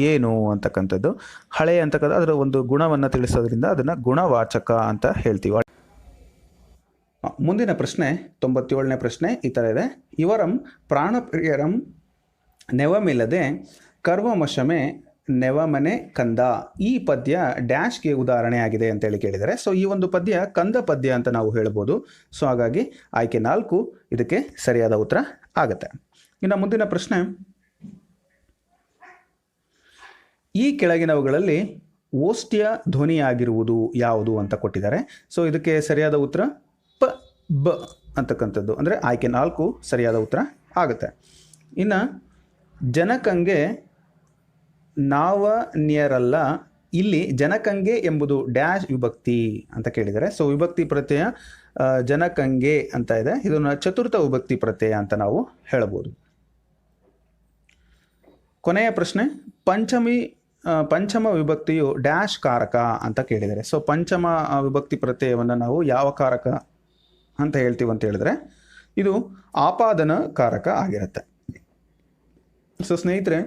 ಏನು ಅಂತಕ್ಕಂಥದ್ದು. ಹಳೆಯ ಅಂತಕ್ಕಂಥ ಅದರ ಒಂದು ಗುಣವನ್ನು ತಿಳಿಸೋದ್ರಿಂದ ಅದನ್ನು ಗುಣವಾಚಕ ಅಂತ ಹೇಳ್ತೀವಿ. ಮುಂದಿನ ಪ್ರಶ್ನೆ 97ನೇ ಪ್ರಶ್ನೆ ಈ ಥರ ಇದೆ. ಇವರಂ ಪ್ರಾಣಪ್ರಿಯರಂ ನೆವಮಿಲ್ಲದೆ ಕರ್ವಮಶಮೆ ನೆವಮನೆ ಕಂದ. ಈ ಪದ್ಯ ಡ್ಯಾಶ್ಗೆ ಉದಾಹರಣೆ ಆಗಿದೆ ಅಂತೇಳಿ ಕೇಳಿದ್ದಾರೆ. ಸೊ ಈ ಒಂದು ಪದ್ಯ ಕಂದ ಪದ್ಯ ಅಂತ ನಾವು ಹೇಳ್ಬೋದು. ಸೊ ಹಾಗಾಗಿ ಆಯ್ಕೆ 4 ಇದಕ್ಕೆ ಸರಿಯಾದ ಉತ್ತರ ಆಗುತ್ತೆ. ಇನ್ನು ಮುಂದಿನ ಪ್ರಶ್ನೆ, ಈ ಕೆಳಗಿನವುಗಳಲ್ಲಿ ಓಷ್ಟ್ಯ ಧ್ವನಿಯಾಗಿರುವುದು ಯಾವುದು ಅಂತ ಕೊಟ್ಟಿದ್ದಾರೆ. ಸೊ ಇದಕ್ಕೆ ಸರಿಯಾದ ಉತ್ತರ ಪ ಬ ಅಂತಕ್ಕಂಥದ್ದು, ಅಂದರೆ ಆಯ್ಕೆ 4 ಸರಿಯಾದ ಉತ್ತರ ಆಗುತ್ತೆ. ಇನ್ನು ಜನಕಂಗೆ ನಾವನ್ಯರಲ್ಲ, ಇಲ್ಲಿ ಜನಕಂಗೆ ಎಂಬುದು ಡ್ಯಾಶ್ ವಿಭಕ್ತಿ ಅಂತ ಕೇಳಿದ್ದಾರೆ. ಸೊ ವಿಭಕ್ತಿ ಪ್ರತ್ಯಯ ಜನಕಂಗೆ ಅಂತ ಇದೆ. ಇದನ್ನು ಚತುರ್ಥ ವಿಭಕ್ತಿ ಪ್ರತ್ಯಯ ಅಂತ ನಾವು ಹೇಳಬಹುದು. ಕೊನೆಯ ಪ್ರಶ್ನೆ, ಪಂಚಮ ವಿಭಕ್ತಿಯು ಡ್ಯಾಶ್ ಕಾರಕ ಅಂತ ಕೇಳಿದ್ದಾರೆ. ಸೊ ಪಂಚಮ ವಿಭಕ್ತಿ ಪ್ರತ್ಯಯವನ್ನು ನಾವು ಯಾವ ಕಾರಕ ಅಂತ ಹೇಳ್ತೀವಿ ಅಂತ ಹೇಳಿದ್ರೆ ಇದು ಆಪಾದನ ಕಾರಕ ಆಗಿರುತ್ತೆ. ಸೊ ಸ್ನೇಹಿತರೆ,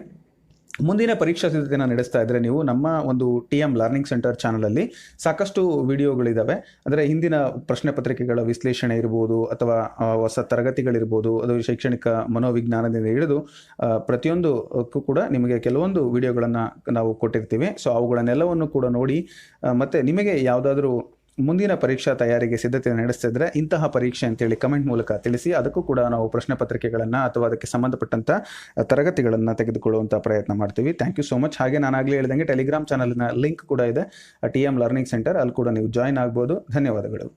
ಮುಂದಿನ ಪರೀಕ್ಷಾ ಸಿದ್ಧತೆಯನ್ನು ನಡೆಸ್ತಾ ಇದ್ದರೆ ನೀವು ನಮ್ಮ ಒಂದು TM ಲರ್ನಿಂಗ್ ಸೆಂಟರ್ ಚಾನಲಲ್ಲಿ ಸಾಕಷ್ಟು ವಿಡಿಯೋಗಳಿದ್ದಾವೆ. ಅಂದರೆ ಹಿಂದಿನ ಪ್ರಶ್ನೆ ಪತ್ರಿಕೆಗಳ ವಿಶ್ಲೇಷಣೆ ಇರ್ಬೋದು, ಅಥವಾ ಹೊಸ ತರಗತಿಗಳಿರ್ಬೋದು, ಅದು ಶೈಕ್ಷಣಿಕ ಮನೋವಿಜ್ಞಾನದಿಂದ ಹಿಡಿದು ಪ್ರತಿಯೊಂದಕ್ಕೂ ಕೂಡ ನಿಮಗೆ ಕೆಲವೊಂದು ವಿಡಿಯೋಗಳನ್ನು ನಾವು ಕೊಟ್ಟಿರ್ತೀವಿ. ಸೊ ಅವುಗಳನ್ನೆಲ್ಲವನ್ನು ಕೂಡ ನೋಡಿ, ಮತ್ತು ನಿಮಗೆ ಯಾವುದಾದ್ರೂ ಮುಂದಿನ ಪರೀಕ್ಷಾ ತಯಾರಿಗೆ ಸಿದ್ಧತೆ ನಡೆಸ್ತಿದ್ರೆ ಇಂತಹ ಪರೀಕ್ಷೆ ಅಂತೇಳಿ ಕಮೆಂಟ್ ಮೂಲಕ ತಿಳಿಸಿ. ಅದಕ್ಕೂ ಕೂಡ ನಾವು ಪ್ರಶ್ನೆ ಪತ್ರಿಕೆಗಳನ್ನು ಅಥವಾ ಅದಕ್ಕೆ ಸಂಬಂಧಪಟ್ಟಂಥ ತರಗತಿಗಳನ್ನು ತೆಗೆದುಕೊಳ್ಳುವಂಥ ಪ್ರಯತ್ನ ಮಾಡ್ತೀವಿ. Thank you so much. ಹಾಗೆ ನಾನು ಆಗಲೇ ಹೇಳಿದಂಗೆ ಟೆಲಿಗ್ರಾಮ್ ಚಾನಲ್ನ ಲಿಂಕ್ ಕೂಡ ಇದೆ, TM ಲರ್ನಿಂಗ್ ಸೆಂಟರ್, ಅಲ್ಲಿ ಕೂಡ ನೀವು ಜಾಯ್ನ್ ಆಗ್ಬೋದು. ಧನ್ಯವಾದಗಳು.